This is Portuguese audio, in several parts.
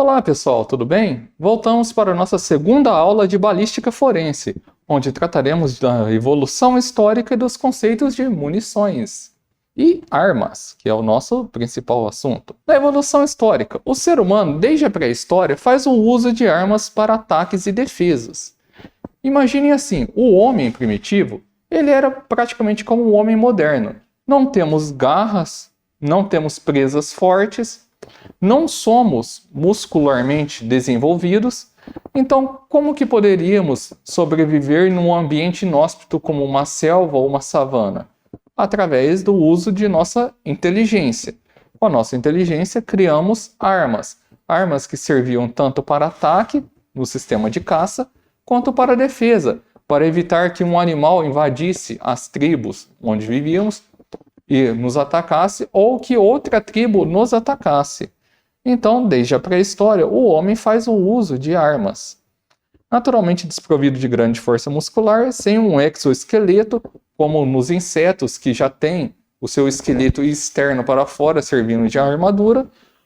Olá pessoal, tudo bem? Voltamos para a nossa segunda aula de balística forense, onde trataremos da evolução histórica e dos conceitos de munições e armas, que é o nosso principal assunto. Na evolução histórica, o ser humano, desde a pré-história, faz o uso de armas para ataques e defesas. Imaginem assim, o homem primitivo, ele era praticamente como o homem moderno. Não temos garras, não temos presas fortes, não somos muscularmente desenvolvidos, então como que poderíamos sobreviver num ambiente inóspito como uma selva ou uma savana? Através do uso de nossa inteligência. Com a nossa inteligência criamos armas. Armas que serviam tanto para ataque, no sistema de caça, quanto para defesa, para evitar que um animal invadisse as tribos onde vivíamos e nos atacasse, ou que outra tribo nos atacasse. Então, desde a pré-história, o homem faz o uso de armas. Naturalmente desprovido de grande força muscular, sem um exoesqueleto, como nos insetos que já têm o seu esqueleto externo para fora, servindo de armadura,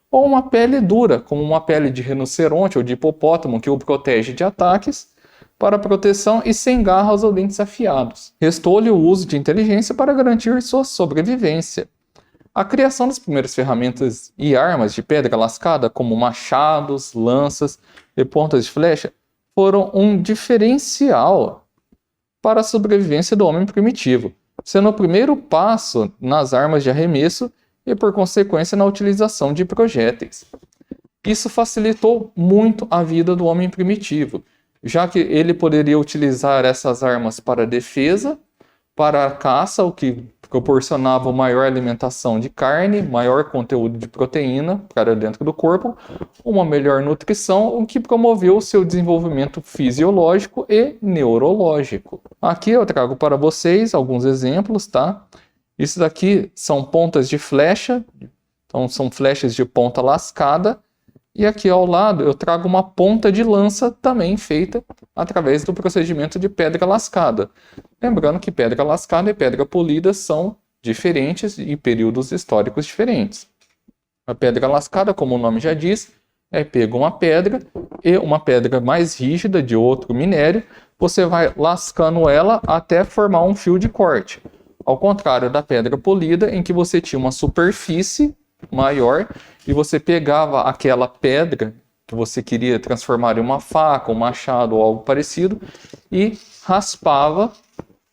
ou uma pele dura, como uma pele de rinoceronte ou de hipopótamo que o protege de ataques, para proteção e sem garras ou dentes afiados. Restou-lhe o uso de inteligência para garantir sua sobrevivência. A criação das primeiras ferramentas e armas de pedra lascada, como machados, lanças e pontas de flecha, foram um diferencial para a sobrevivência do homem primitivo, sendo o primeiro passo nas armas de arremesso e, por consequência, na utilização de projéteis. Isso facilitou muito a vida do homem primitivo, já que ele poderia utilizar essas armas para defesa, para a caça, o que proporcionava maior alimentação de carne, maior conteúdo de proteína para dentro do corpo, uma melhor nutrição, o que promoveu o seu desenvolvimento fisiológico e neurológico. Aqui eu trago para vocês alguns exemplos, tá? Isso daqui são pontas de flecha, então são flechas de ponta lascada, e aqui ao lado eu trago uma ponta de lança também feita através do procedimento de pedra lascada. Lembrando que pedra lascada e pedra polida são diferentes e períodos históricos diferentes. A pedra lascada, como o nome já diz, pega uma pedra e uma pedra mais rígida de outro minério, você vai lascando ela até formar um fio de corte. Ao contrário da pedra polida, em que você tinha uma superfície maior e você pegava aquela pedra que você queria transformar em uma faca, um machado ou algo parecido e raspava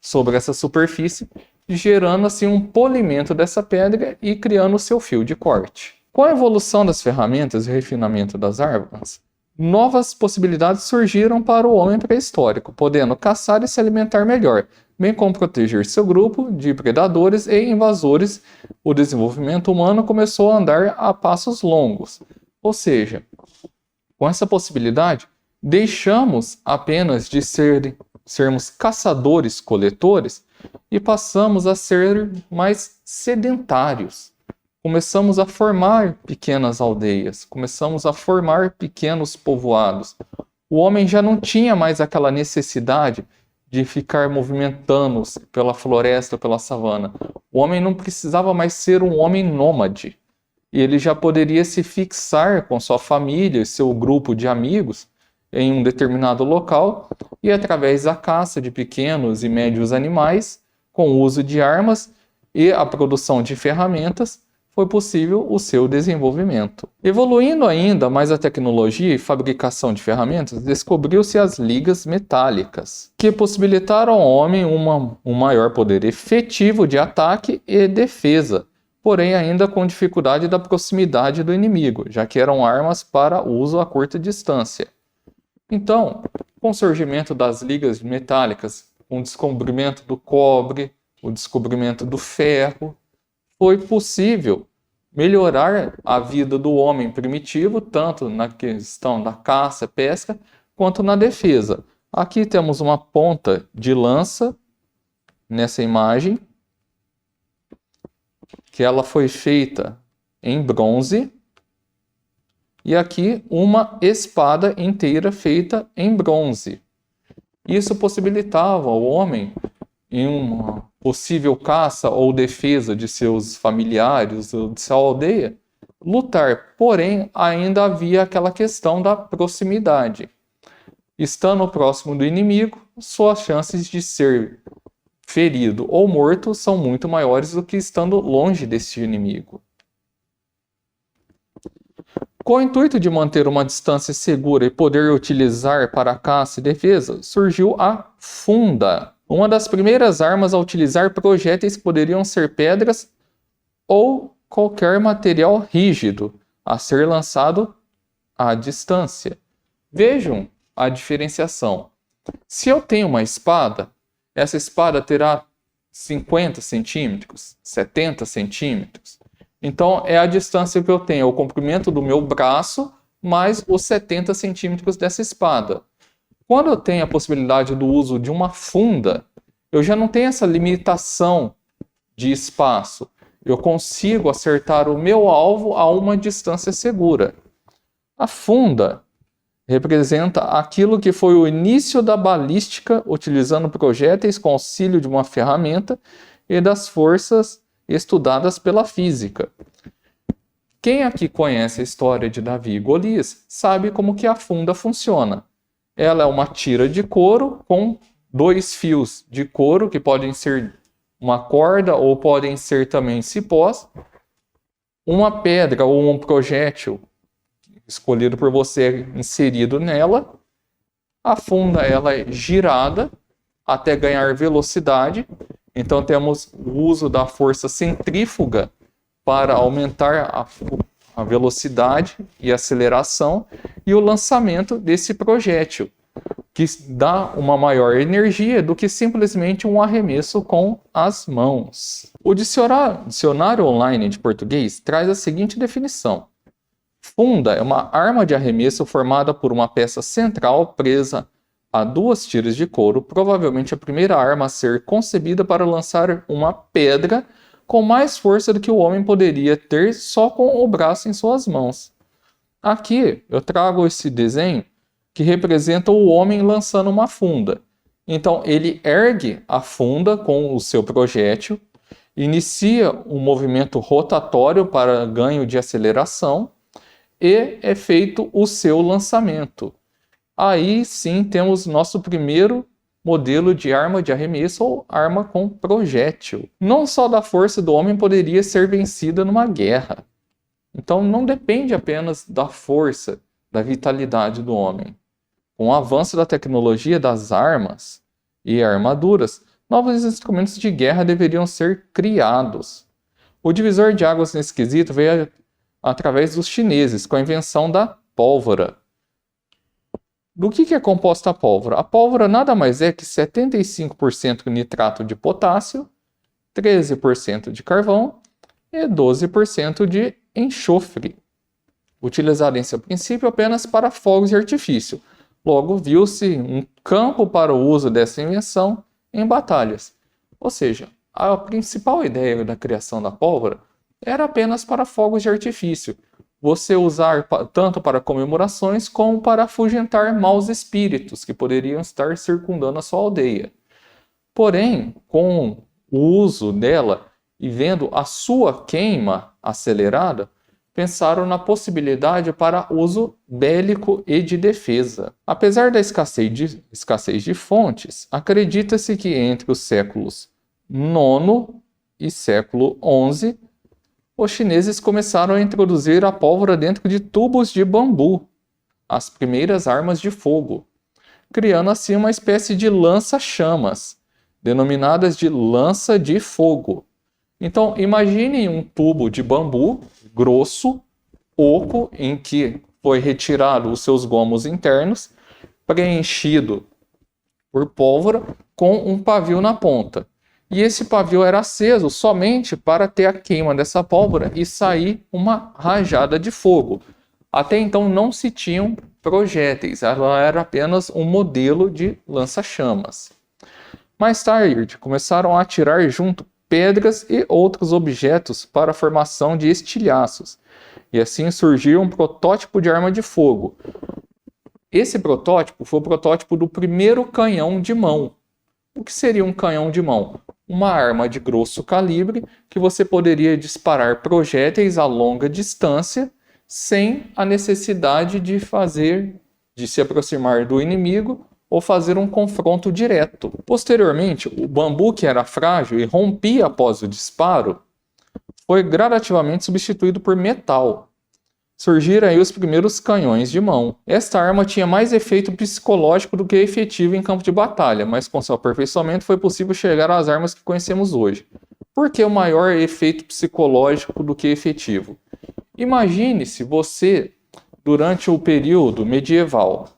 sobre essa superfície, gerando assim um polimento dessa pedra e criando o seu fio de corte. Com a evolução das ferramentas e refinamento das armas, novas possibilidades surgiram para o homem pré-histórico, podendo caçar e se alimentar melhor, bem como proteger seu grupo de predadores e invasores. O desenvolvimento humano começou a andar a passos longos, ou seja, com essa possibilidade, deixamos apenas de sermos caçadores-coletores e passamos a ser mais sedentários. Começamos a formar pequenas aldeias, começamos a formar pequenos povoados. O homem já não tinha mais aquela necessidade de ficar movimentando-se pela floresta, pela savana. O homem não precisava mais ser um homem nômade. E ele já poderia se fixar com sua família e seu grupo de amigos em um determinado local e, através da caça de pequenos e médios animais, com o uso de armas e a produção de ferramentas, foi possível o seu desenvolvimento. Evoluindo ainda mais a tecnologia e fabricação de ferramentas, descobriu-se as ligas metálicas, que possibilitaram ao homem um maior poder efetivo de ataque e defesa, porém ainda com dificuldade da proximidade do inimigo, já que eram armas para uso a curta distância. Então, com o surgimento das ligas metálicas, com o descobrimento do cobre, o descobrimento do ferro, foi possível melhorar a vida do homem primitivo, tanto na questão da caça, pesca, quanto na defesa. Aqui temos uma ponta de lança, nessa imagem, que ela foi feita em bronze, e aqui uma espada inteira feita em bronze. Isso possibilitava ao homem, em uma possível caça ou defesa de seus familiares ou de sua aldeia, lutar, porém ainda havia aquela questão da proximidade. Estando próximo do inimigo, suas chances de ser ferido ou morto são muito maiores do que estando longe desse inimigo. Com o intuito de manter uma distância segura e poder utilizar para caça e defesa, surgiu a funda, uma das primeiras armas a utilizar projéteis que poderiam ser pedras ou qualquer material rígido a ser lançado à distância. Vejam a diferenciação. Se eu tenho uma espada, essa espada terá 50 centímetros, 70 centímetros. Então, é a distância que eu tenho, o comprimento do meu braço, mais os 70 centímetros dessa espada. Quando eu tenho a possibilidade do uso de uma funda, eu já não tenho essa limitação de espaço. Eu consigo acertar o meu alvo a uma distância segura. A funda representa aquilo que foi o início da balística, utilizando projéteis com auxílio de uma ferramenta e das forças estudadas pela física. Quem aqui conhece a história de Davi e Golias sabe como que a funda funciona. Ela é uma tira de couro com 2 fios de couro, que podem ser uma corda ou podem ser também cipós, uma pedra ou um projétil escolhido por você inserido nela. A funda ela é girada até ganhar velocidade. Então temos o uso da força centrífuga para aumentar a velocidade e aceleração e o lançamento desse projétil, que dá uma maior energia do que simplesmente um arremesso com as mãos. O dicionário online de português traz a seguinte definição: funda é uma arma de arremesso formada por uma peça central presa a 2 tiras de couro, provavelmente a primeira arma a ser concebida para lançar uma pedra com mais força do que o homem poderia ter só com o braço em suas mãos. Aqui eu trago esse desenho que representa o homem lançando uma funda. Então ele ergue a funda com o seu projétil, inicia um movimento rotatório para ganho de aceleração e é feito o seu lançamento. Aí sim temos nosso primeiro modelo de arma de arremesso ou arma com projétil. Não só da força do homem poderia ser vencida numa guerra. Então não depende apenas da força, da vitalidade do homem. Com o avanço da tecnologia das armas e armaduras, novos instrumentos de guerra deveriam ser criados. O divisor de águas nesse quesito veio através dos chineses, com a invenção da pólvora. Do que é composta a pólvora? A pólvora nada mais é que 75% nitrato de potássio, 13% de carvão e 12% de enxofre, utilizado em seu princípio apenas para fogos de artifício. Logo, viu-se um campo para o uso dessa invenção em batalhas. Ou seja, a principal ideia da criação da pólvora era apenas para fogos de artifício. Você usar tanto para comemorações como para afugentar maus espíritos que poderiam estar circundando a sua aldeia. Porém, com o uso dela e vendo a sua queima acelerada, pensaram na possibilidade para uso bélico e de defesa. Apesar da escassez de fontes, acredita-se que entre os séculos IX e século XI, os chineses começaram a introduzir a pólvora dentro de tubos de bambu, as primeiras armas de fogo, criando assim uma espécie de lança-chamas, denominadas de lança de fogo. Então, imaginem um tubo de bambu grosso, oco, em que foi retirado os seus gomos internos, preenchido por pólvora, com um pavio na ponta. E esse pavio era aceso somente para ter a queima dessa pólvora e sair uma rajada de fogo. Até então não se tinham projéteis, ela era apenas um modelo de lança-chamas. Mais tarde, começaram a atirar junto pedras e outros objetos para a formação de estilhaços. E assim surgiu um protótipo de arma de fogo. Esse protótipo foi o protótipo do primeiro canhão de mão. O que seria um canhão de mão? uma arma de grosso calibre que você poderia disparar projéteis a longa distância sem a necessidade de se aproximar do inimigo ou fazer um confronto direto. Posteriormente, o bambu, que era frágil e rompia após o disparo, foi gradativamente substituído por metal. Surgiram aí os primeiros canhões de mão. Esta arma tinha mais efeito psicológico do que efetivo em campo de batalha, mas com seu aperfeiçoamento foi possível chegar às armas que conhecemos hoje. Por que o maior efeito psicológico do que efetivo? Imagine se você, durante o período medieval,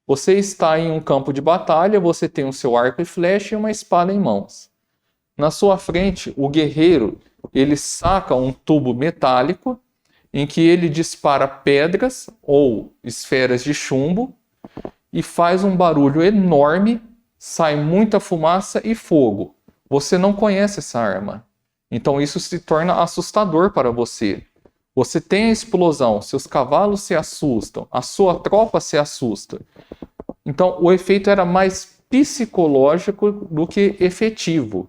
você está em um campo de batalha, você tem o seu arco e flecha e uma espada em mãos. Na sua frente, o guerreiro, ele saca um tubo metálico em que ele dispara pedras ou esferas de chumbo e faz um barulho enorme, sai muita fumaça e fogo. Você não conhece essa arma, então isso se torna assustador para você. Você tem a explosão, seus cavalos se assustam, a sua tropa se assusta. Então o efeito era mais psicológico do que efetivo.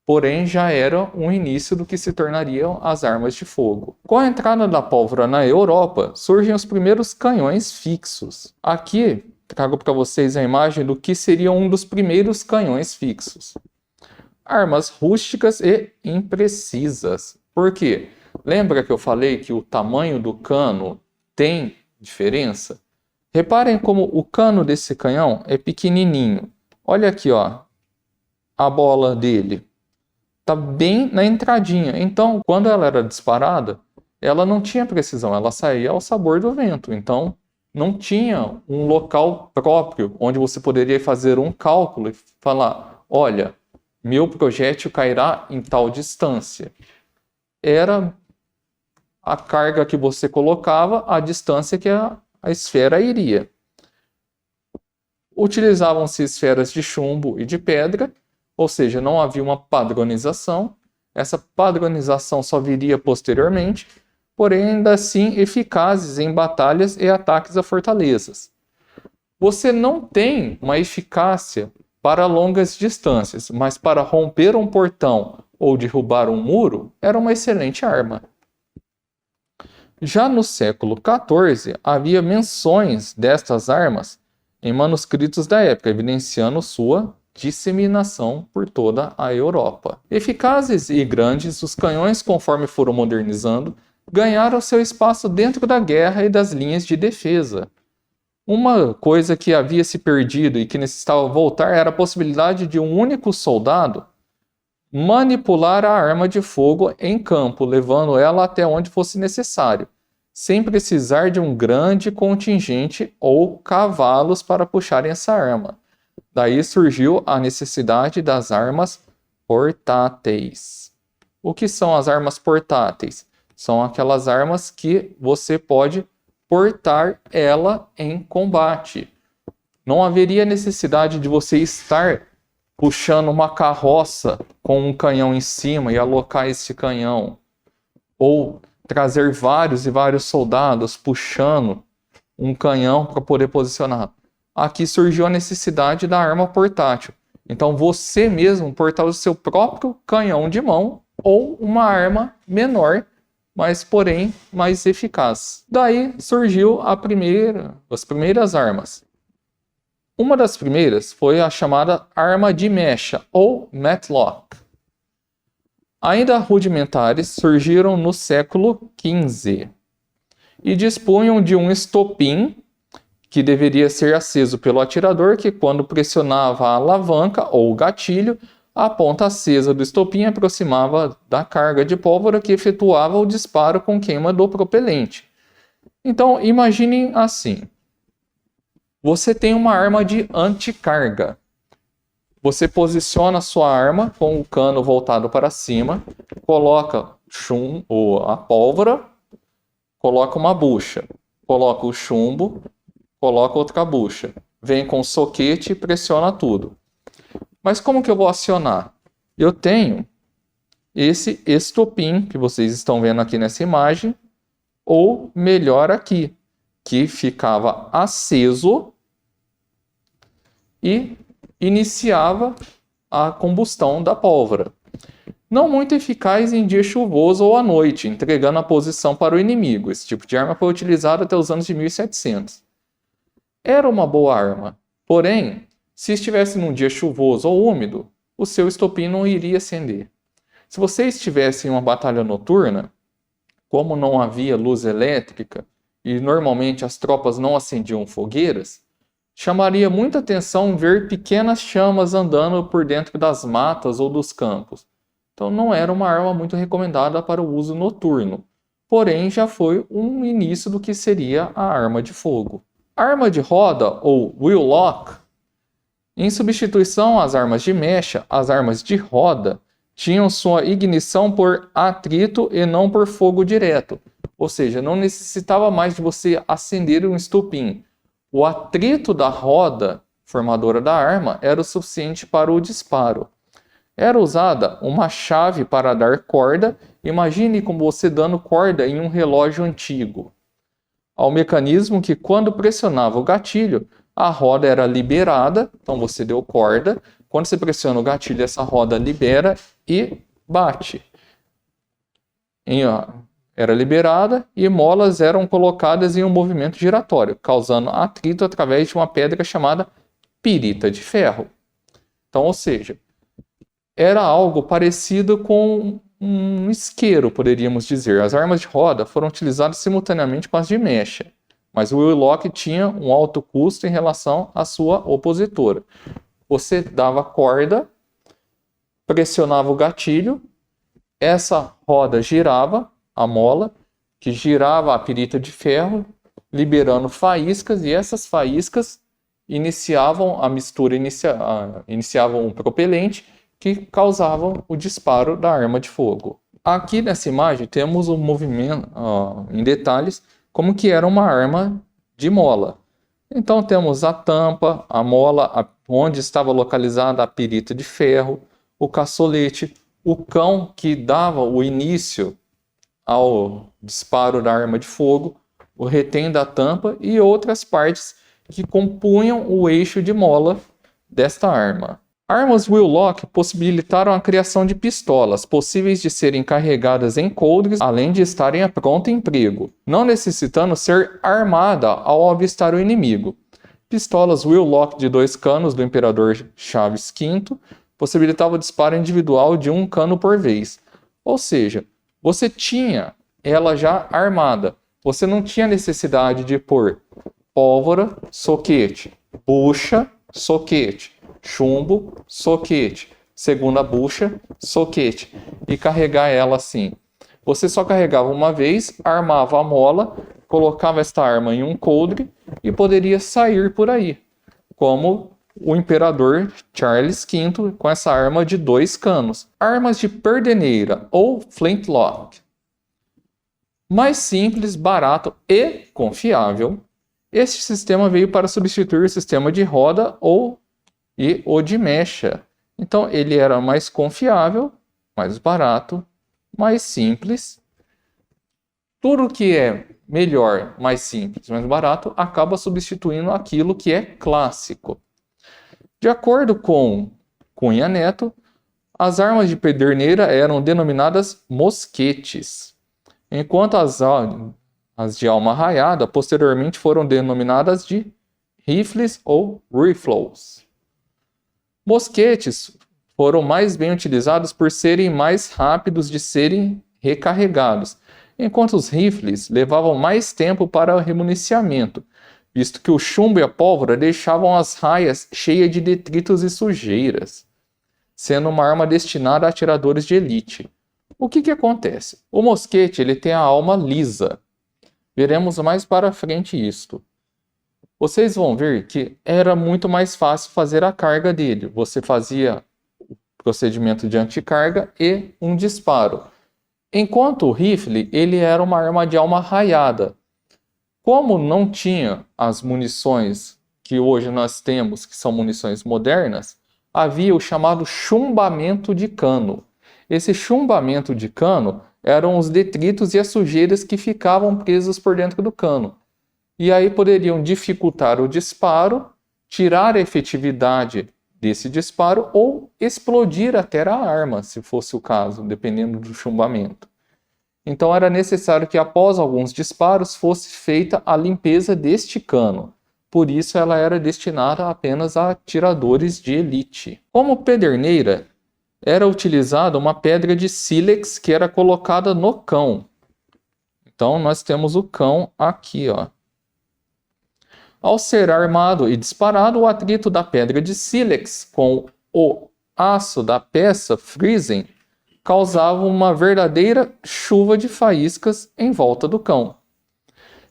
Porém, já era um início do que se tornariam as armas de fogo. Com a entrada da pólvora na Europa, surgem os primeiros canhões fixos. Aqui, trago para vocês a imagem do que seria um dos primeiros canhões fixos. Armas rústicas e imprecisas. Por quê? Lembra que eu falei que o tamanho do cano tem diferença? Reparem como o cano desse canhão é pequenininho. Olha aqui, ó, a bola dele. Está bem na entradinha. Então, quando ela era disparada, ela não tinha precisão, ela saía ao sabor do vento. Então, não tinha um local próprio onde você poderia fazer um cálculo e falar, olha, meu projétil cairá em tal distância. Era a carga que você colocava, a distância que a esfera iria. Utilizavam-se esferas de chumbo e de pedra, ou seja, não havia uma padronização. Essa padronização só viria posteriormente, porém ainda assim eficazes em batalhas e ataques a fortalezas. Você não tem uma eficácia para longas distâncias, mas para romper um portão ou derrubar um muro, era uma excelente arma. Já no século XIV, havia menções destas armas em manuscritos da época, evidenciando sua disseminação por toda a Europa. Eficazes e grandes, os canhões, conforme foram modernizando, ganharam seu espaço dentro da guerra e das linhas de defesa. Uma coisa que havia se perdido e que necessitava voltar era a possibilidade de um único soldado manipular a arma de fogo em campo, levando ela até onde fosse necessário, sem precisar de um grande contingente ou cavalos para puxarem essa arma. Daí surgiu a necessidade das armas portáteis. O que são as armas portáteis? São aquelas armas que você pode portar ela em combate. Não haveria necessidade de você estar puxando uma carroça com um canhão em cima e alocar esse canhão. Ou trazer vários e vários soldados puxando um canhão para poder posicionar. Aqui surgiu a necessidade da arma portátil. Então você mesmo portar o seu próprio canhão de mão ou uma arma menor, mas porém mais eficaz. Daí surgiu as primeiras armas. Uma das primeiras foi a chamada arma de mecha ou matchlock. Ainda rudimentares, surgiram no século XV e dispunham de um estopim que deveria ser aceso pelo atirador, que quando pressionava a alavanca ou o gatilho, a ponta acesa do estopim aproximava da carga de pólvora que efetuava o disparo com queima do propelente. Então, imaginem assim. Você tem uma arma de anticarga. Você posiciona a sua arma com o cano voltado para cima, coloca a pólvora, coloca uma bucha, coloca o chumbo, coloca outra bucha, vem com o soquete e pressiona tudo. Mas como que eu vou acionar? Eu tenho esse estopim que vocês estão vendo aqui nessa imagem, ou melhor aqui, que ficava aceso e iniciava a combustão da pólvora. Não muito eficaz em dia chuvoso ou à noite, entregando a posição para o inimigo. Esse tipo de arma foi utilizado até os anos de 1700. Era uma boa arma, porém, se estivesse num dia chuvoso ou úmido, o seu estopim não iria acender. Se você estivesse em uma batalha noturna, como não havia luz elétrica e normalmente as tropas não acendiam fogueiras, chamaria muita atenção ver pequenas chamas andando por dentro das matas ou dos campos. Então não era uma arma muito recomendada para o uso noturno, porém já foi um início do que seria a arma de fogo. A arma de roda, ou wheel lock, em substituição às armas de mecha, as armas de roda tinham sua ignição por atrito e não por fogo direto. Ou seja, não necessitava mais de você acender um estopim. O atrito da roda formadora da arma era o suficiente para o disparo. Era usada uma chave para dar corda. Imagine como você dando corda em um relógio antigo. Ao mecanismo que, quando pressionava o gatilho, a roda era liberada. Então você deu corda. Quando você pressiona o gatilho, essa roda libera e bate. Era liberada e molas eram colocadas em um movimento giratório, causando atrito através de uma pedra chamada pirita de ferro. Então, ou seja, era algo parecido com um isqueiro, poderíamos dizer. As armas de roda foram utilizadas simultaneamente com as de mecha, mas o wheel lock tinha um alto custo em relação à sua opositora. Você dava corda, pressionava o gatilho, essa roda girava, a mola, que girava a pirita de ferro, liberando faíscas, e essas faíscas iniciavam a mistura, iniciavam um propelente que causavam o disparo da arma de fogo. Aqui nessa imagem temos o movimento em detalhes como que era uma arma de mola. Então temos a tampa, a mola, onde estava localizada a pirita de ferro, o caçolete, o cão que dava o início ao disparo da arma de fogo, o retém da tampa e outras partes que compunham o eixo de mola desta arma. Armas wheel lock possibilitaram a criação de pistolas, possíveis de serem carregadas em coldres, além de estarem a pronto emprego, não necessitando ser armada ao avistar o inimigo. Pistolas wheel lock de 2 canos do Imperador Chaves V possibilitavam o disparo individual de um cano por vez. Ou seja, você tinha ela já armada. Você não tinha necessidade de pôr pólvora, soquete, bucha, soquete, chumbo, soquete, segunda bucha, soquete, e carregar ela assim. Você só carregava uma vez, armava a mola, colocava esta arma em um coldre e poderia sair por aí, como o Imperador Charles V com essa arma de 2 canos. Armas de perdeneira ou flintlock. Mais simples, barato e confiável, este sistema veio para substituir o sistema de roda ou de mecha. Então ele era mais confiável, mais barato, mais simples. Tudo que é melhor, mais simples, mais barato, acaba substituindo aquilo que é clássico. De acordo com Cunha Neto, as armas de pederneira eram denominadas mosquetes, enquanto as de alma raiada posteriormente foram denominadas de rifles ou rifles. Mosquetes foram mais bem utilizados por serem mais rápidos de serem recarregados, enquanto os rifles levavam mais tempo para o remuniciamento, visto que o chumbo e a pólvora deixavam as raias cheias de detritos e sujeiras, sendo uma arma destinada a atiradores de elite. O que acontece? O mosquete ele tem a alma lisa. Veremos mais para frente isto. Vocês vão ver que era muito mais fácil fazer a carga dele. Você fazia o procedimento de anticarga e um disparo. Enquanto o rifle ele era uma arma de alma raiada. Como não tinha as munições que hoje nós temos, que são munições modernas, havia o chamado chumbamento de cano. Esse chumbamento de cano eram os detritos e as sujeiras que ficavam presos por dentro do cano. E aí poderiam dificultar o disparo, tirar a efetividade desse disparo ou explodir até a arma, se fosse o caso, dependendo do chumbamento. Então era necessário que após alguns disparos fosse feita a limpeza deste cano. Por isso ela era destinada apenas a atiradores de elite. Como pederneira, era utilizada uma pedra de sílex que era colocada no cão. Então nós temos o cão aqui, ó. Ao ser armado e disparado, o atrito da pedra de sílex com o aço da peça Friesen causava uma verdadeira chuva de faíscas em volta do cão.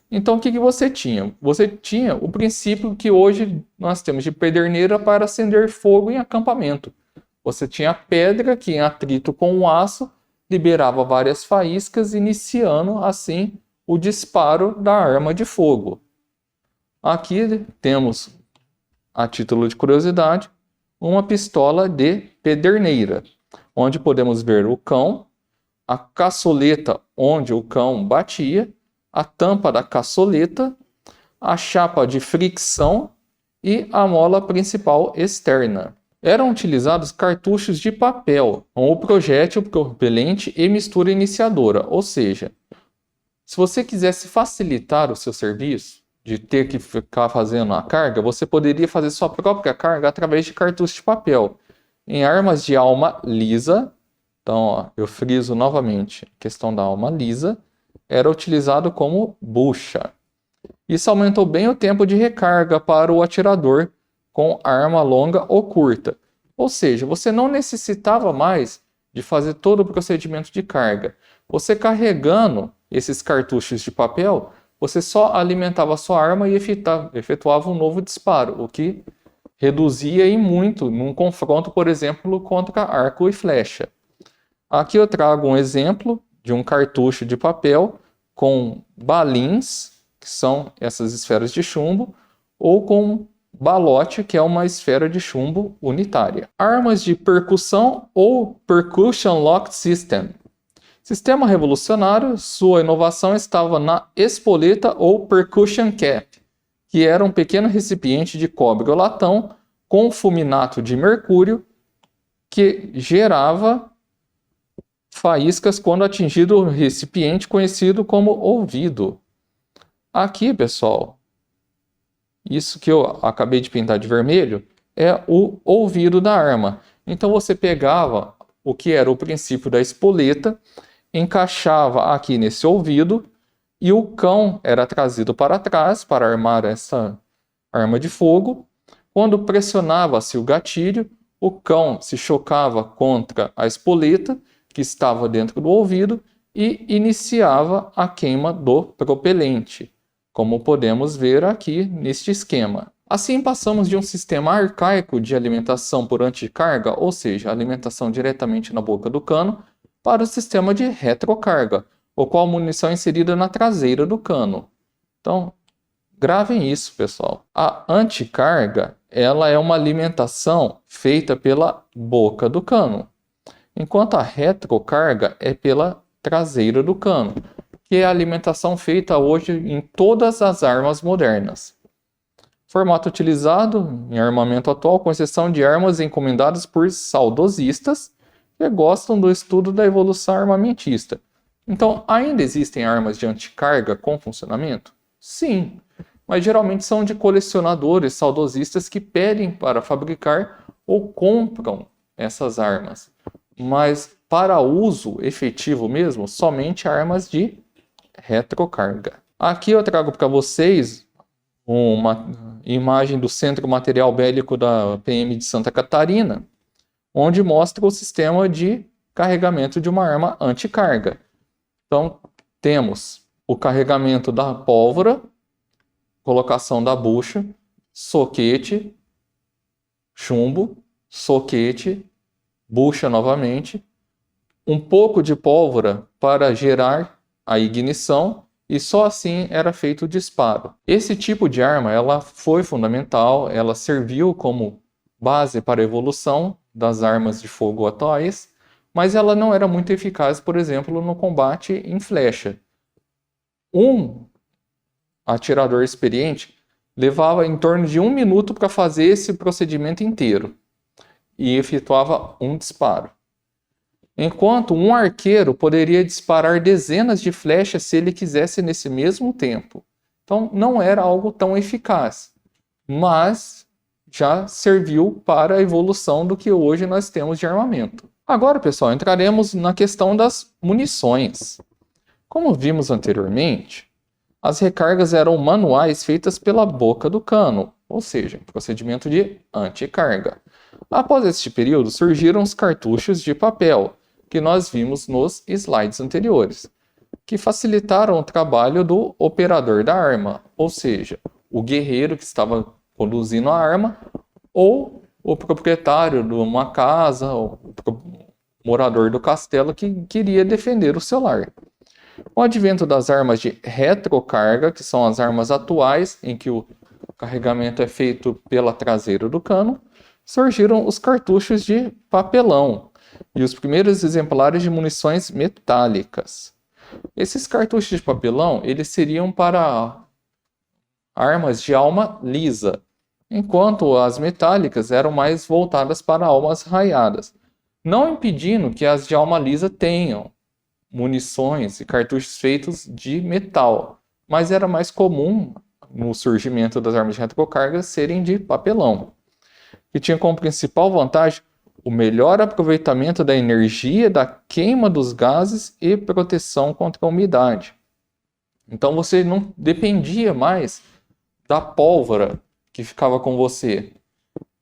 Então o que você tinha? Você tinha o princípio que hoje nós temos de pederneira para acender fogo em acampamento. Você tinha a pedra que em atrito com o aço liberava várias faíscas, iniciando assim o disparo da arma de fogo. Aqui temos, a título de curiosidade, uma pistola de pederneira, onde podemos ver o cão, a caçoleta onde o cão batia, a tampa da caçoleta, a chapa de fricção e a mola principal externa. Eram utilizados cartuchos de papel com o projétil propelente e mistura iniciadora, ou seja, se você quisesse facilitar o seu serviço, de ter que ficar fazendo a carga, você poderia fazer sua própria carga através de cartuchos de papel. Em armas de alma lisa, então ó, eu friso novamente a questão da alma lisa, era utilizado como bucha. Isso aumentou bem o tempo de recarga para o atirador com arma longa ou curta. Ou seja, você não necessitava mais de fazer todo o procedimento de carga. Você carregando esses cartuchos de papel, você só alimentava a sua arma e efetuava um novo disparo, o que reduzia em muito num confronto, por exemplo, contra arco e flecha. Aqui eu trago um exemplo de um cartucho de papel com balins, que são essas esferas de chumbo, ou com balote, que é uma esfera de chumbo unitária. Armas de percussão ou Percussion Lock System. Sistema revolucionário, sua inovação estava na espoleta ou percussion cap, que era um pequeno recipiente de cobre ou latão com fulminato de mercúrio que gerava faíscas quando atingido o recipiente conhecido como ouvido. Aqui, pessoal, isso que eu acabei de pintar de vermelho é o ouvido da arma. Então você pegava o que era o princípio da espoleta, encaixava aqui nesse ouvido e o cão era trazido para trás para armar essa arma de fogo. Quando pressionava-se o gatilho, o cão se chocava contra a espoleta que estava dentro do ouvido e iniciava a queima do propelente, como podemos ver aqui neste esquema. Assim passamos de um sistema arcaico de alimentação por anticarga, ou seja, alimentação diretamente na boca do cano, para o sistema de retrocarga, o qual a munição é inserida na traseira do cano. Então, gravem isso, pessoal. A anticarga, ela é uma alimentação feita pela boca do cano, enquanto a retrocarga é pela traseira do cano, que é a alimentação feita hoje em todas as armas modernas. Formato utilizado em armamento atual, com exceção de armas encomendadas por saudosistas que gostam do estudo da evolução armamentista. Então, ainda existem armas de anticarga com funcionamento? Sim, mas geralmente são de colecionadores saudosistas que pedem para fabricar ou compram essas armas. Mas para uso efetivo mesmo, somente armas de retrocarga. Aqui eu trago para vocês uma imagem do Centro Material Bélico da PM de Santa Catarina, onde mostra o sistema de carregamento de uma arma anticarga. Então, temos o carregamento da pólvora, colocação da bucha, soquete, chumbo, soquete, bucha novamente, um pouco de pólvora para gerar a ignição e só assim era feito o disparo. Esse tipo de arma ela foi fundamental, ela serviu como base para a evolução das armas de fogo atuais, mas ela não era muito eficaz, por exemplo, no combate em flecha. Um atirador experiente levava em torno de 1 minuto para fazer esse procedimento inteiro. e efetuava um disparo. Enquanto um arqueiro poderia disparar dezenas de flechas se ele quisesse nesse mesmo tempo. Então não era algo tão eficaz, mas já serviu para a evolução do que hoje nós temos de armamento. Agora, pessoal, entraremos na questão das munições. Como vimos anteriormente, as recargas eram manuais feitas pela boca do cano, ou seja, procedimento de anticarga. Após este período, surgiram os cartuchos de papel, que nós vimos nos slides anteriores, que facilitaram o trabalho do operador da arma, ou seja, o guerreiro que estava conduzindo a arma, ou o proprietário de uma casa, ou o morador do castelo que queria defender o seu lar. Com o advento das armas de retrocarga, que são as armas atuais, em que o carregamento é feito pela traseira do cano, surgiram os cartuchos de papelão e os primeiros exemplares de munições metálicas. Esses cartuchos de papelão, eles seriam para armas de alma lisa, enquanto as metálicas eram mais voltadas para almas raiadas, não impedindo que as de alma lisa tenham munições e cartuchos feitos de metal, mas era mais comum no surgimento das armas de retrocarga serem de papelão, que tinha como principal vantagem o melhor aproveitamento da energia da queima dos gases e proteção contra a umidade. Então você não dependia mais da pólvora que ficava com você.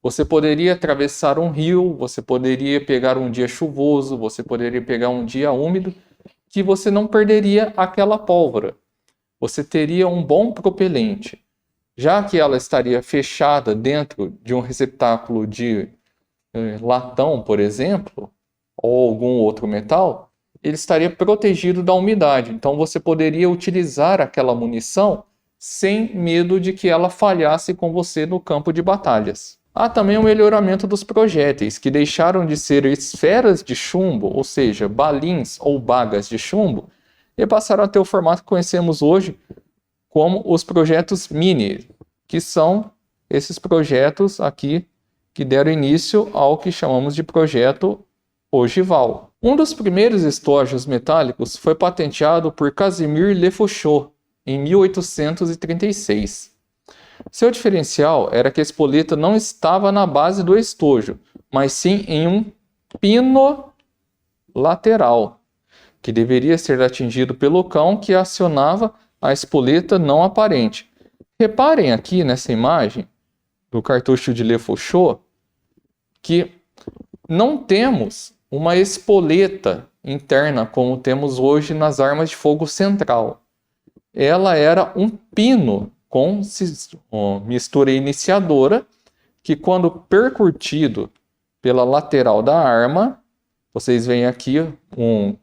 Você poderia atravessar um rio, você poderia pegar um dia chuvoso, você poderia pegar um dia úmido, que você não perderia aquela pólvora. Você teria um bom propelente. Já que ela estaria fechada dentro de um receptáculo de latão, por exemplo, ou algum outro metal, ele estaria protegido da umidade. Então você poderia utilizar aquela munição sem medo de que ela falhasse com você no campo de batalhas. Há também o melhoramento dos projéteis, que deixaram de ser esferas de chumbo, ou seja, balins ou bagas de chumbo, e passaram a ter o formato que conhecemos hoje como os projetos mini, que são esses projetos aqui que deram início ao que chamamos de projeto ogival. Um dos primeiros estojos metálicos foi patenteado por Casimir Lefaucheux em 1836. Seu diferencial era que a espoleta não estava na base do estojo, mas sim em um pino lateral, que deveria ser atingido pelo cão que acionava a espoleta não aparente. Reparem aqui nessa imagem do cartucho de Lefaucheux que não temos uma espoleta interna como temos hoje nas armas de fogo central. Ela era um pino com mistura iniciadora que, quando percutido pela lateral da arma, vocês veem aqui um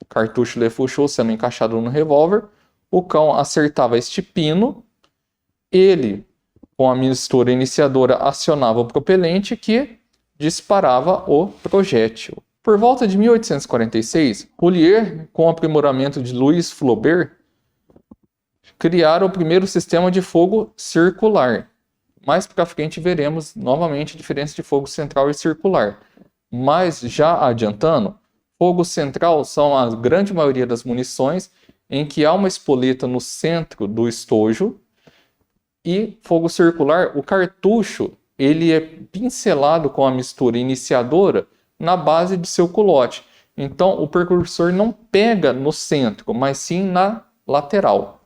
cartucho Lefaucheux sendo encaixado no revólver, o cão acertava este pino, ele, com a mistura iniciadora, acionava o propelente que disparava o projétil. Por volta de 1846, Roulier, com o aprimoramento de Louis Flaubert, criaram o primeiro sistema de fogo circular. Mais para frente veremos novamente a diferença de fogo central e circular. Mas já adiantando, fogo central são a grande maioria das munições em que há uma espoleta no centro do estojo, e fogo circular, o cartucho, ele é pincelado com a mistura iniciadora na base de seu culote. Então o precursor não pega no centro, mas sim na lateral.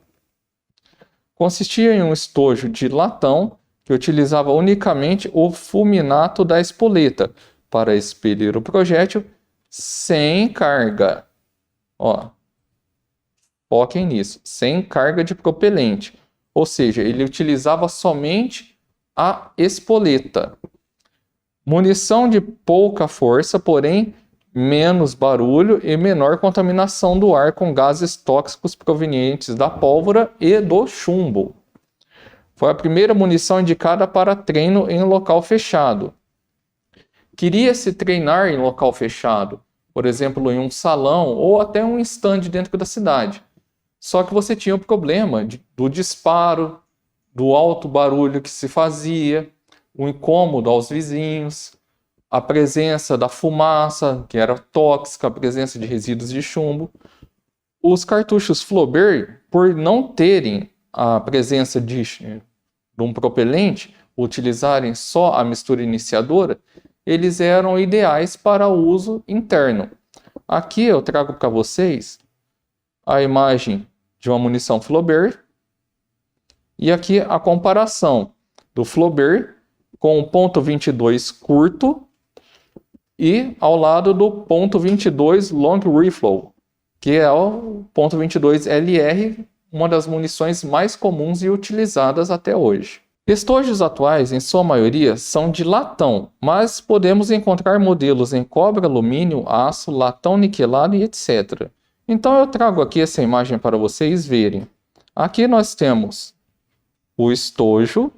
Consistia em um estojo de latão que utilizava unicamente o fulminato da espoleta para expelir o projétil sem carga. Foquem nisso, sem carga de propelente. Ou seja, ele utilizava somente a espoleta. Munição de pouca força, porém menos barulho e menor contaminação do ar com gases tóxicos provenientes da pólvora e do chumbo. Foi a primeira munição indicada para treino em local fechado. Queria-se treinar em local fechado, por exemplo, em um salão ou até um stand dentro da cidade. Só que você tinha o problema do disparo, do alto barulho que se fazia, o incômodo aos vizinhos, a presença da fumaça, que era tóxica, a presença de resíduos de chumbo. Os cartuchos Flaubert, por não terem a presença de um propelente, utilizarem só a mistura iniciadora, eles eram ideais para uso interno. Aqui eu trago para vocês a imagem de uma munição Flaubert e aqui a comparação do Flaubert com o .22 curto e ao lado do .22 Long Rifle, que é o .22 LR, uma das munições mais comuns e utilizadas até hoje. Estojos atuais, em sua maioria, são de latão, mas podemos encontrar modelos em cobre, alumínio, aço, latão niquelado e etc. Então eu trago aqui essa imagem para vocês verem. Aqui nós temos o estojo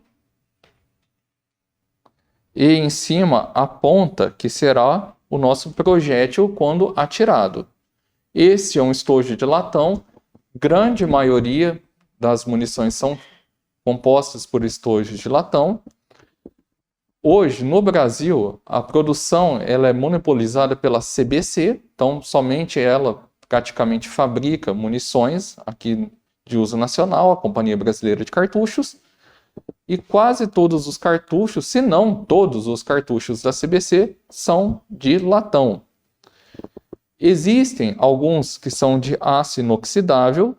e em cima a ponta, que será o nosso projétil quando atirado. Esse é um estojo de latão, grande maioria das munições são compostas por estojos de latão. Hoje, no Brasil, a produção ela é monopolizada pela CBC, então somente ela praticamente fabrica munições aqui de uso nacional, a Companhia Brasileira de Cartuchos, e quase todos os cartuchos, se não todos os cartuchos da CBC, são de latão. Existem alguns que são de aço inoxidável,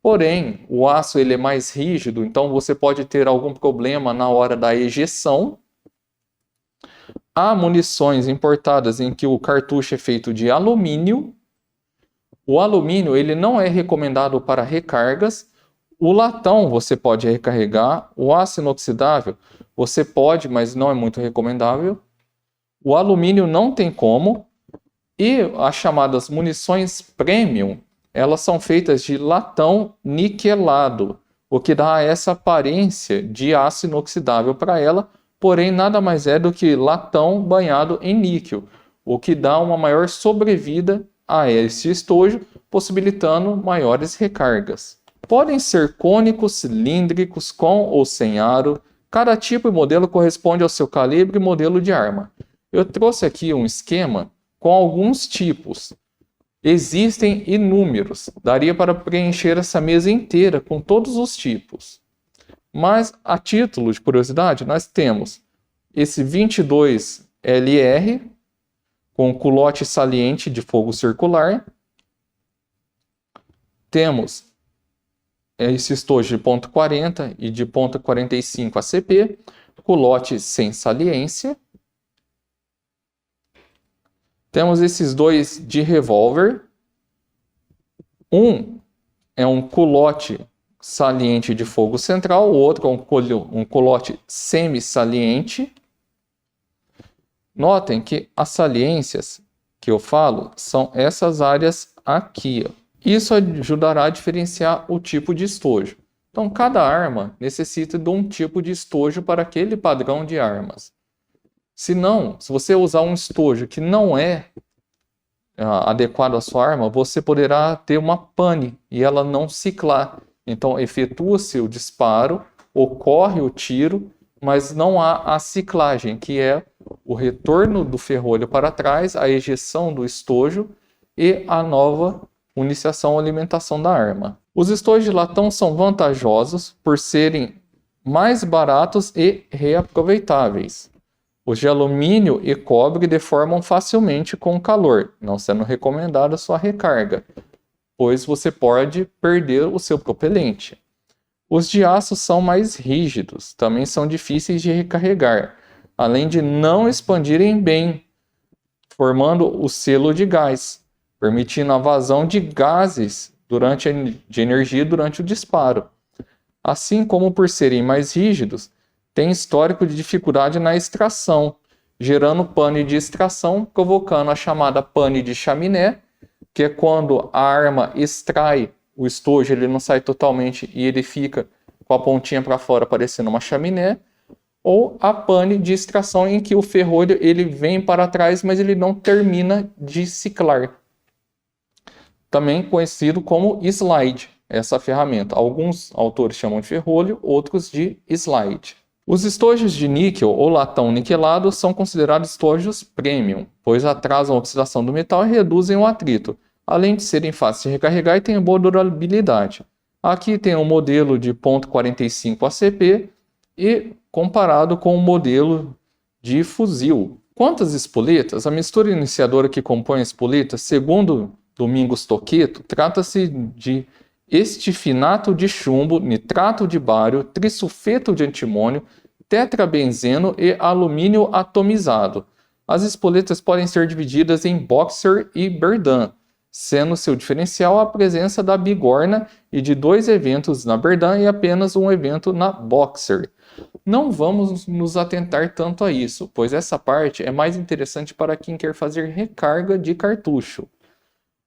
porém o aço ele é mais rígido, então você pode ter algum problema na hora da ejeção. Há munições importadas em que o cartucho é feito de alumínio. O alumínio ele não é recomendado para recargas. O latão você pode recarregar. O aço inoxidável você pode, mas não é muito recomendável. O alumínio não tem como. E as chamadas munições premium, elas são feitas de latão niquelado, o que dá essa aparência de aço inoxidável para ela, porém nada mais é do que latão banhado em níquel, o que dá uma maior sobrevida a esse estojo, possibilitando maiores recargas. Podem ser cônicos, cilíndricos, com ou sem aro. Cada tipo e modelo corresponde ao seu calibre e modelo de arma. Eu trouxe aqui um esquema com alguns tipos. Existem inúmeros. Daria para preencher essa mesa inteira com todos os tipos. Mas, a título de curiosidade, nós temos esse 22 LR, com culote saliente de fogo circular. Temos esse estojo de ponto .40 e de ponto .45 ACP, culote sem saliência. Temos esses dois de revólver. Um é um culote saliente de fogo central, o outro é um culote semi-saliente. Notem que as saliências que eu falo são essas áreas aqui. Isso ajudará a diferenciar o tipo de estojo. Então, cada arma necessita de um tipo de estojo para aquele padrão de armas. Se você usar um estojo que não é adequado à sua arma, você poderá ter uma pane e ela não ciclar. Então, efetua-se o disparo, ocorre o tiro, mas não há a ciclagem, que é o retorno do ferrolho para trás, a ejeção do estojo e a nova municiação ou alimentação da arma. Os estojos de latão são vantajosos por serem mais baratos e reaproveitáveis. Os de alumínio e cobre deformam facilmente com o calor, não sendo recomendada sua recarga, pois você pode perder o seu propelente. Os de aço são mais rígidos, também são difíceis de recarregar, além de não expandirem bem, formando o selo de gás, permitindo a vazão de gases de energia durante o disparo. Assim como por serem mais rígidos, tem histórico de dificuldade na extração, gerando pane de extração, provocando a chamada pane de chaminé, que é quando a arma extrai o estojo, ele não sai totalmente e ele fica com a pontinha para fora parecendo uma chaminé, ou a pane de extração em que o ferrolho ele vem para trás, mas ele não termina de ciclar. Também conhecido como slide, essa ferramenta. Alguns autores chamam de ferrolho, outros de slide. Os estojos de níquel ou latão niquelado são considerados estojos premium, pois atrasam a oxidação do metal e reduzem o atrito, além de serem fáceis de recarregar e têm boa durabilidade. Aqui tem um modelo de 0,45 ACP e comparado com o modelo de fuzil. Quanto às espoletas, a mistura iniciadora que compõe a espoleta, segundo Domingos Toqueto, trata-se de estifinato de chumbo, nitrato de bário, trisulfeto de antimônio, tetrabenzeno e alumínio atomizado. As espoletas podem ser divididas em Boxer e Berdan, sendo seu diferencial a presença da bigorna e de 2 eventos na Berdan e apenas um evento na Boxer. Não vamos nos atentar tanto a isso, pois essa parte é mais interessante para quem quer fazer recarga de cartucho.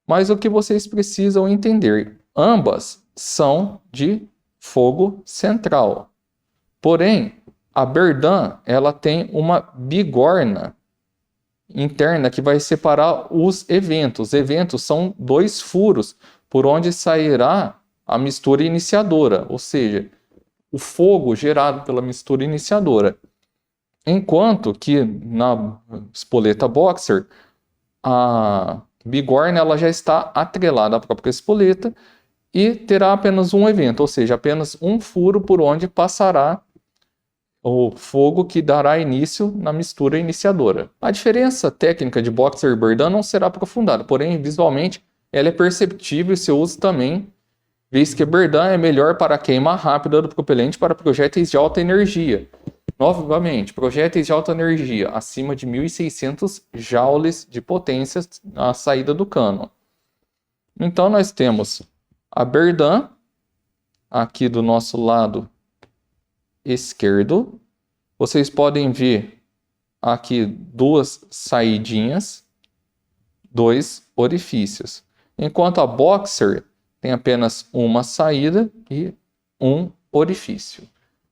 Mas o que vocês precisam entender, ambas são de fogo central. Porém, a Berdan, ela tem uma bigorna interna que vai separar os eventos. Os eventos são 2 furos por onde sairá a mistura iniciadora, ou seja, o fogo gerado pela mistura iniciadora. Enquanto que na espoleta Boxer, a bigorna ela já está atrelada à própria espoleta e terá apenas um evento, ou seja, apenas um furo por onde passará o fogo que dará início na mistura iniciadora. A diferença técnica de Boxer e Berdan não será aprofundada, porém, visualmente, ela é perceptível e seu uso também, visto que Berdan é melhor para a queima rápida do propelente para projéteis de alta energia. Novamente, projéteis de alta energia, acima de 1.600 joules de potência na saída do cano. Então, nós temos a Berdan, aqui do nosso lado esquerdo. Vocês podem ver aqui 2 saídinhas, 2 orifícios. Enquanto a Boxer tem apenas uma saída e um orifício.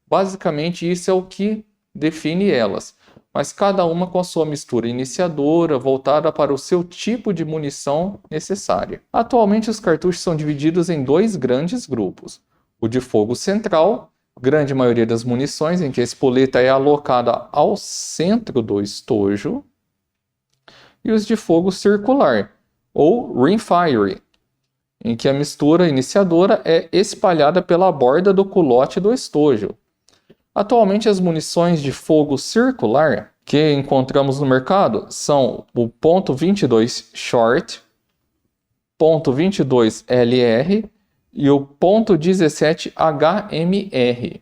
Basicamente, isso é o que define elas, mas cada uma com a sua mistura iniciadora, voltada para o seu tipo de munição necessária. Atualmente, os cartuchos são divididos em 2 grandes grupos. O de fogo central, grande maioria das munições em que a espoleta é alocada ao centro do estojo, e os de fogo circular, ou rimfire, em que a mistura iniciadora é espalhada pela borda do culote do estojo. Atualmente, as munições de fogo circular que encontramos no mercado são o .22 Short, .22 LR e o .17 HMR.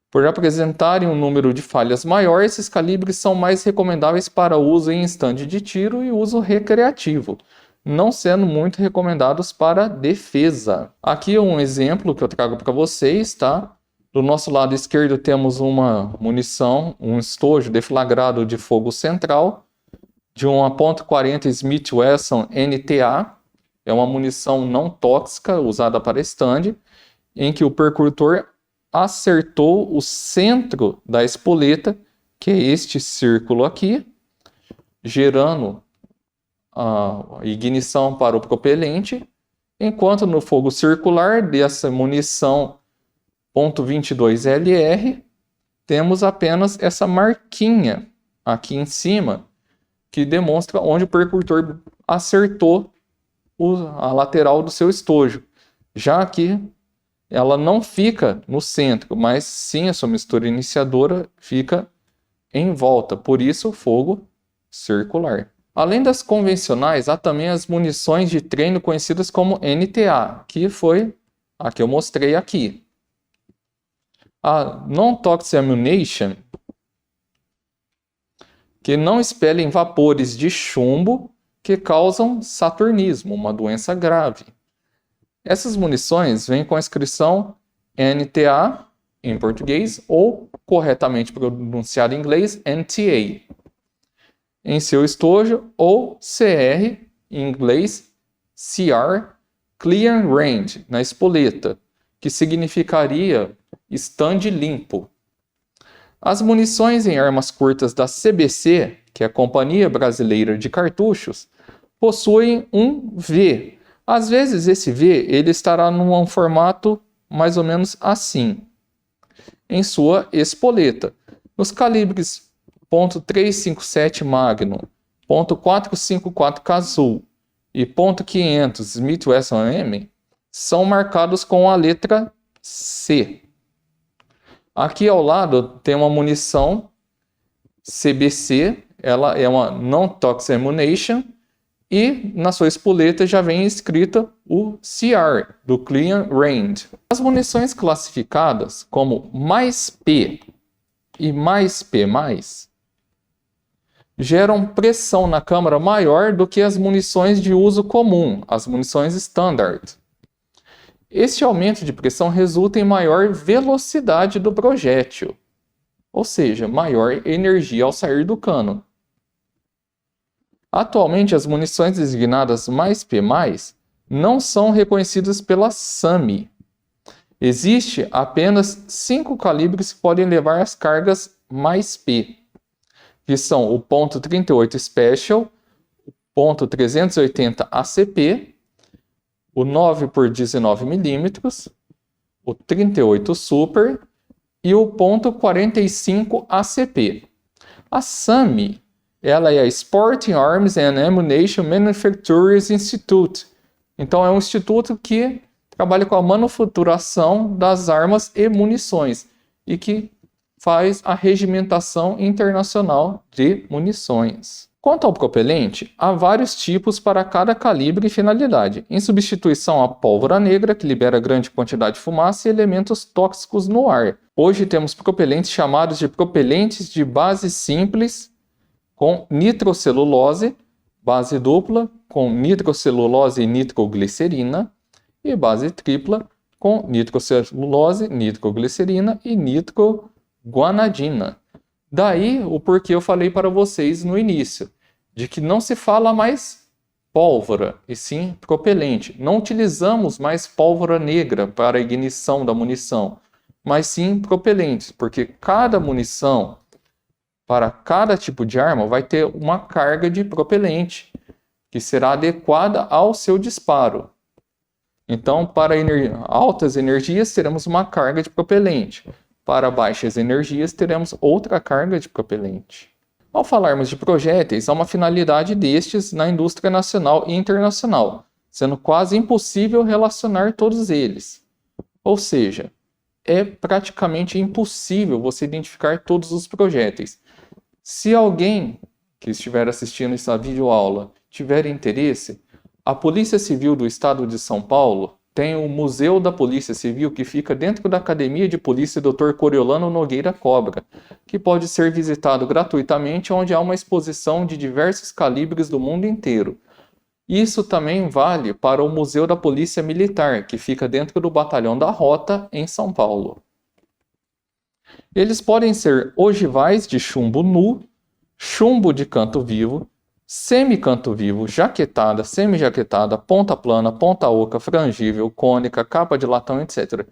Por apresentarem um número de falhas maior, esses calibres são mais recomendáveis para uso em estande de tiro e uso recreativo, não sendo muito recomendados para defesa. Aqui é um exemplo que eu trago para vocês, tá? Do nosso lado esquerdo temos uma munição, um estojo deflagrado de fogo central, de uma .40 Smith Wesson NTA, é uma munição não tóxica usada para stand, em que o percutor acertou o centro da espoleta, que é este círculo aqui, gerando a ignição para o propelente, enquanto no fogo circular dessa munição .22 LR, temos apenas essa marquinha aqui em cima, que demonstra onde o percutor acertou a lateral do seu estojo. Já que ela não fica no centro, mas sim a sua mistura iniciadora fica em volta, por isso o fogo circular. Além das convencionais, há também as munições de treino conhecidas como NTA, que foi a que eu mostrei aqui. A Non-Toxic Ammunition, que não expelem vapores de chumbo que causam saturnismo, uma doença grave. Essas munições vêm com a inscrição NTA, em português, ou, corretamente pronunciado em inglês, NTA, em seu estojo, ou CR, em inglês, CR, Clear Range, na espoleta, que significaria stand limpo. As munições em armas curtas da CBC, que é a Companhia Brasileira de Cartuchos, possuem um V. Às vezes esse V ele estará num formato mais ou menos assim. em sua espoleta. Nos calibres .357 Magnum, .454 Cazoo e .500 Smith Wesson M são marcados com a letra C. Aqui ao lado tem uma munição CBC, ela é uma Non-Toxic Ammunition, e na sua espoleta já vem escrita o CR, do Clean Range. As munições classificadas como mais P e mais P+, geram pressão na câmara maior do que as munições de uso comum, as munições standard. Este aumento de pressão resulta em maior velocidade do projétil, ou seja, maior energia ao sair do cano. Atualmente, as munições designadas mais P+, não são reconhecidas pela SAMI. Existe apenas 5 calibres que podem levar as cargas mais P, que são o .38 Special, o .380 ACP, o 9x19mm, o 38 Super e o .45 ACP. A SAMI, ela é a Sporting Arms and Ammunition Manufacturers Institute. Então é um instituto que trabalha com a manufaturação das armas e munições e que faz a regimentação internacional de munições. Quanto ao propelente, há vários tipos para cada calibre e finalidade, em substituição à pólvora negra, que libera grande quantidade de fumaça e elementos tóxicos no ar. Hoje temos propelentes chamados de propelentes de base simples, com nitrocelulose, base dupla, com nitrocelulose e nitroglicerina, e base tripla, com nitrocelulose, nitroglicerina e nitroguanidina. Daí o porquê eu falei para vocês no início, de que não se fala mais pólvora, e sim propelente. Não utilizamos mais pólvora negra para a ignição da munição, mas sim propelentes, porque cada munição, para cada tipo de arma, vai ter uma carga de propelente, que será adequada ao seu disparo. Então, para altas energias, teremos uma carga de propelente. Para baixas energias, teremos outra carga de propelente. Ao falarmos de projéteis, há uma finalidade destes na indústria nacional e internacional, sendo quase impossível relacionar todos eles. Ou seja, é praticamente impossível você identificar todos os projéteis. Se alguém que estiver assistindo essa videoaula tiver interesse, a Polícia Civil do Estado de São Paulo tem o Museu da Polícia Civil, que fica dentro da Academia de Polícia Dr. Coriolano Nogueira Cobra, que pode ser visitado gratuitamente, onde há uma exposição de diversos calibres do mundo inteiro. Isso também vale para o Museu da Polícia Militar, que fica dentro do Batalhão da Rota, em São Paulo. Eles podem ser ogivais de chumbo nu, chumbo de canto vivo, semi-canto vivo, jaquetada, semi-jaquetada, ponta plana, ponta oca, frangível, cônica, capa de latão, etc.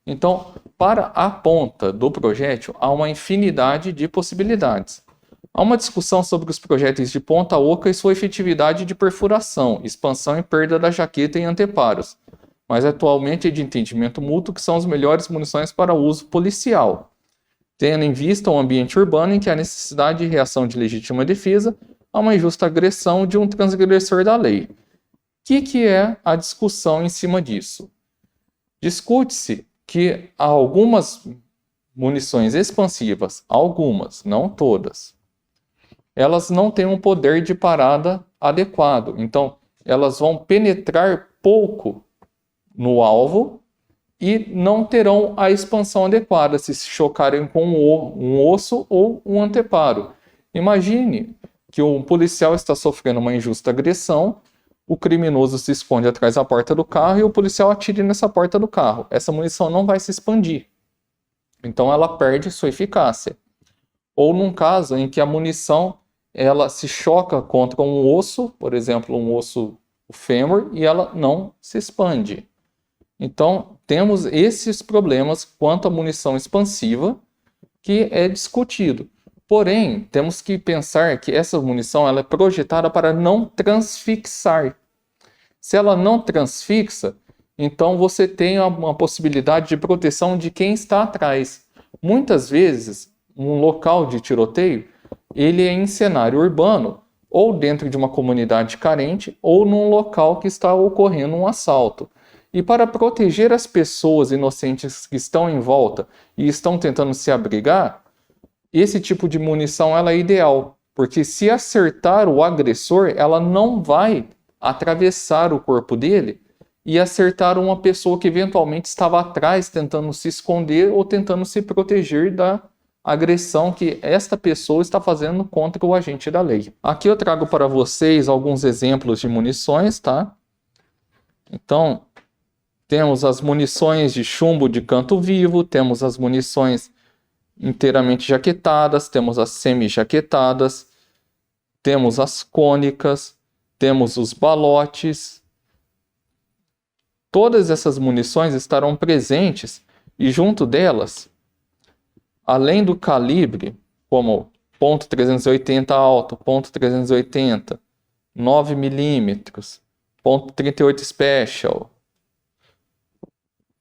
Então, para a ponta do projétil, há uma infinidade de possibilidades. Há uma discussão sobre os projéteis de ponta oca e sua efetividade de perfuração, expansão e perda da jaqueta em anteparos, mas atualmente é de entendimento mútuo que são as melhores munições para uso policial, tendo em vista o ambiente urbano em que há necessidade de reação de legítima defesa a uma injusta agressão de um transgressor da lei. O que é a discussão em cima disso? Discute-se que há algumas munições expansivas, algumas, não todas, elas não têm um poder de parada adequado. Então, elas vão penetrar pouco no alvo e não terão a expansão adequada se chocarem com um osso ou um anteparo. Imagine que um policial está sofrendo uma injusta agressão, o criminoso se esconde atrás da porta do carro e o policial atira nessa porta do carro. Essa munição não vai se expandir. Então ela perde sua eficácia. Ou num caso em que a munição ela se choca contra um osso, por exemplo, um osso, o fêmur, e ela não se expande. Então temos esses problemas quanto à munição expansiva, que é discutido. Porém, temos que pensar que essa munição ela é projetada para não transfixar. Se ela não transfixa, então você tem uma possibilidade de proteção de quem está atrás. Muitas vezes, um local de tiroteio, ele é em cenário urbano, ou dentro de uma comunidade carente, ou num local que está ocorrendo um assalto. E para proteger as pessoas inocentes que estão em volta e estão tentando se abrigar, esse tipo de munição ela é ideal, porque se acertar o agressor, ela não vai atravessar o corpo dele e acertar uma pessoa que eventualmente estava atrás tentando se esconder ou tentando se proteger da agressão que esta pessoa está fazendo contra o agente da lei. Aqui eu trago para vocês alguns exemplos de munições, tá? Então, temos as munições de chumbo de canto vivo, temos as munições inteiramente jaquetadas, temos as semi-jaquetadas, temos as cônicas, temos os balotes. Todas essas munições estarão presentes e junto delas, além do calibre, como .380 alto, .380, 9mm, .38 Special,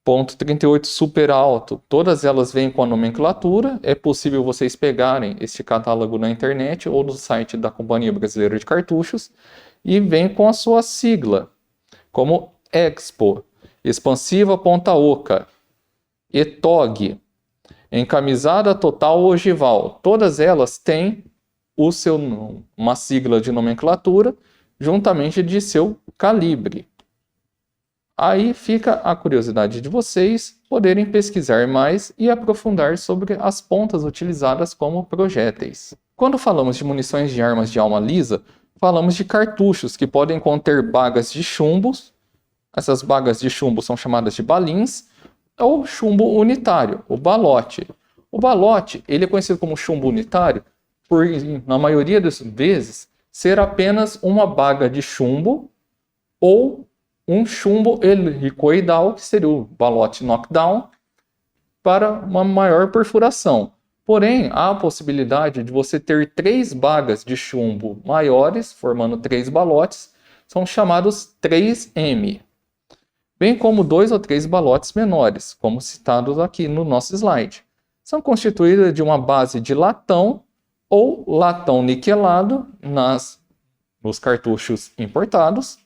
.38 super alto, todas elas vêm com a nomenclatura. É possível vocês pegarem este catálogo na internet ou no site da Companhia Brasileira de Cartuchos e vem com a sua sigla, como Expo, Expansiva Ponta Oca, ETOG, Encamisada Total Ogival. Todas elas têm uma sigla de nomenclatura juntamente de seu calibre. Aí fica a curiosidade de vocês poderem pesquisar mais e aprofundar sobre as pontas utilizadas como projéteis. Quando falamos de munições de armas de alma lisa, falamos de cartuchos que podem conter bagas de chumbos. Essas bagas de chumbo são chamadas de balins, ou chumbo unitário, o balote. O balote, ele é conhecido como chumbo unitário por, na maioria das vezes, ser apenas uma baga de chumbo ou um chumbo helicoidal, que seria o balote knockdown, para uma maior perfuração. Porém, há a possibilidade de você ter 3 bagas de chumbo maiores, formando 3 balotes, são chamados 3M. Bem como 2 ou 3 balotes menores, como citados aqui no nosso slide. São constituídas de uma base de latão ou latão niquelado nos cartuchos importados,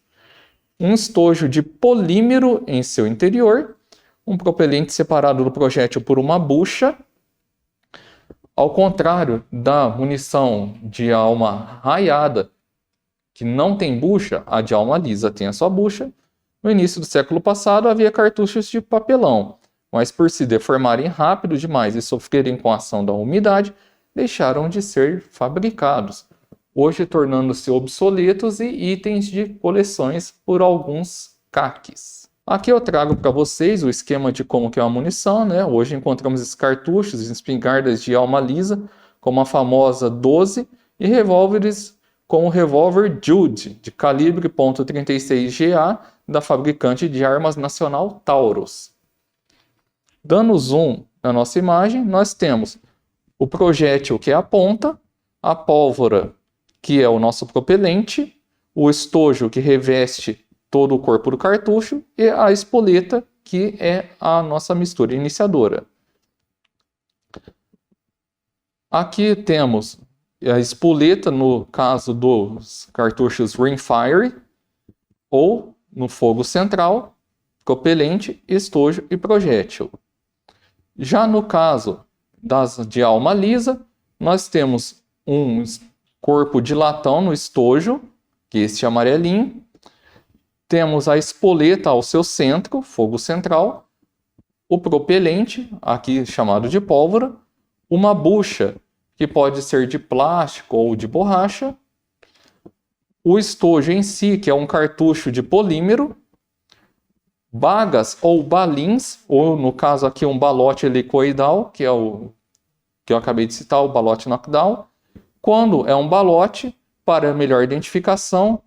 um estojo de polímero em seu interior, um propelente separado do projétil por uma bucha. Ao contrário da munição de alma raiada, que não tem bucha, a de alma lisa tem a sua bucha. No início do século passado havia cartuchos de papelão, mas por se deformarem rápido demais e sofrerem com a ação da umidade, deixaram de ser fabricados, hoje tornando-se obsoletos e itens de coleções por alguns caques. Aqui eu trago para vocês o esquema de como que é uma munição, né? Hoje encontramos esses cartuchos e espingardas de alma lisa, como a famosa 12, e revólveres como o revólver Jude, de calibre .36 GA, da fabricante de armas nacional Taurus. Dando zoom na nossa imagem, nós temos o projétil, que é a ponta, a pólvora, que é o nosso propelente, o estojo, que reveste todo o corpo do cartucho, e a espoleta, que é a nossa mistura iniciadora. Aqui temos a espoleta, no caso dos cartuchos rimfire, ou no fogo central, propelente, estojo e projétil. Já no caso de alma lisa, nós temos um corpo de latão no estojo, que é este amarelinho. Temos a espoleta ao seu centro, fogo central. O propelente, aqui chamado de pólvora. Uma bucha, que pode ser de plástico ou de borracha. O estojo em si, que é um cartucho de polímero. Bagas ou balins, ou no caso aqui um balote helicoidal, que é o que eu acabei de citar, o balote knockdown. Quando é um balote, para melhor identificação,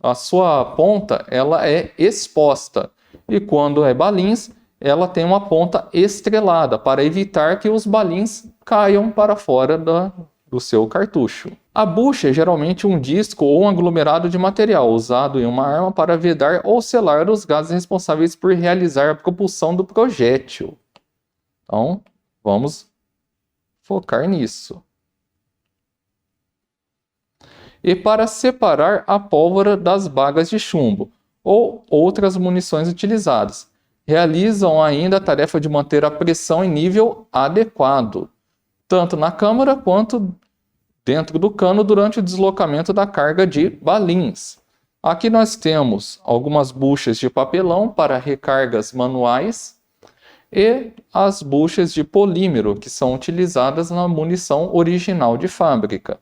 a sua ponta ela é exposta. E quando é balins, ela tem uma ponta estrelada, para evitar que os balins caiam para fora do seu cartucho. A bucha é geralmente um disco ou um aglomerado de material usado em uma arma para vedar ou selar os gases responsáveis por realizar a propulsão do projétil. Então, Vamos focar nisso. E para separar a pólvora das bagas de chumbo ou outras munições utilizadas, realizam ainda a tarefa de manter a pressão em nível adequado, tanto na câmara quanto dentro do cano durante o deslocamento da carga de balins. Aqui nós temos algumas buchas de papelão para recargas manuais e as buchas de polímero que são utilizadas na munição original de fábrica.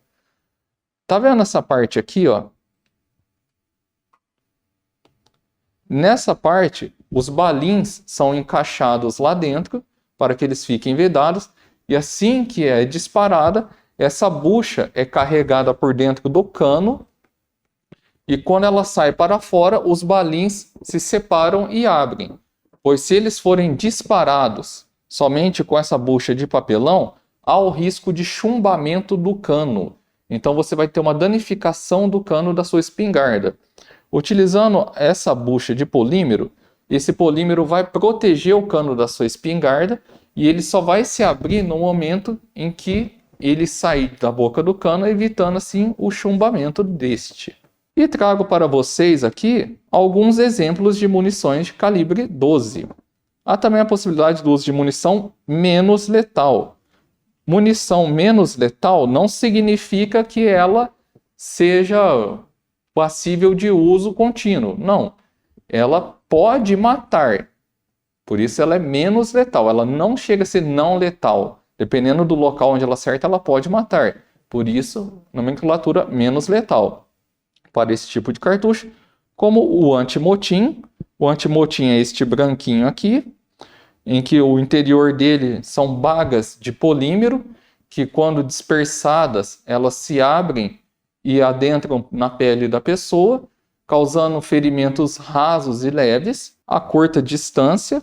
Tá vendo essa parte aqui, ó? Nessa parte, os balins são encaixados lá dentro para que eles fiquem vedados e assim que é disparada, essa bucha é carregada por dentro do cano e quando ela sai para fora, os balins se separam e abrem. Pois se eles forem disparados somente com essa bucha de papelão, há o risco de chumbamento do cano. Então você vai ter uma danificação do cano da sua espingarda. Utilizando essa bucha de polímero, esse polímero vai proteger o cano da sua espingarda e ele só vai se abrir no momento em que ele sair da boca do cano, evitando assim o chumbamento deste. E trago para vocês aqui alguns exemplos de munições de calibre 12. Há também a possibilidade do uso de munição menos letal. Munição menos letal não significa que ela seja passível de uso contínuo. Não. Ela pode matar. Por isso ela é menos letal. Ela não chega a ser não letal. Dependendo do local onde ela acerta, ela pode matar. Por isso, nomenclatura menos letal. Para esse tipo de cartucho, como o antimotim. O antimotim é este branquinho aqui, em que o interior dele são bagas de polímero, que quando dispersadas, elas se abrem e adentram na pele da pessoa, causando ferimentos rasos e leves, a curta distância,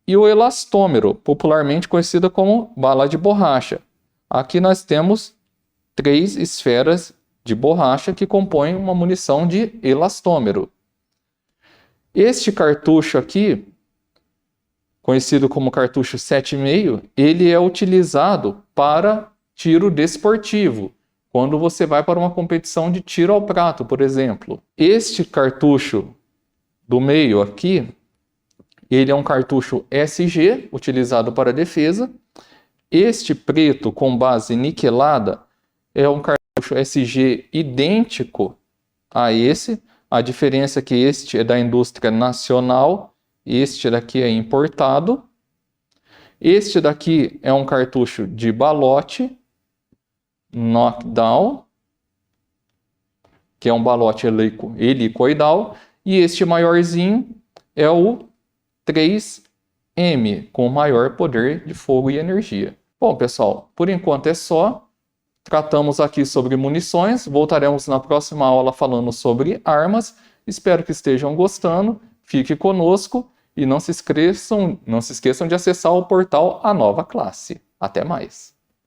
e o elastômero, popularmente conhecida como bala de borracha. Aqui nós temos 3 esferas de borracha que compõem uma munição de elastômero. Este cartucho aqui, conhecido como cartucho 7,5, ele é utilizado para tiro desportivo, quando você vai para uma competição de tiro ao prato, por exemplo. Este cartucho do meio aqui, ele é um cartucho SG, utilizado para defesa. Este preto com base niquelada é um cartucho SG idêntico a esse. A diferença é que este é da indústria nacional, este daqui é importado. Este daqui é um cartucho de balote knockdown, que é um balote helicoidal. E este maiorzinho é o 3M, com maior poder de fogo e energia. Bom, pessoal, por enquanto é só. Tratamos aqui sobre munições, voltaremos na próxima aula falando sobre armas. Espero que estejam gostando, fique conosco e não se esqueçam de acessar o portal A Nova Classe. Até mais!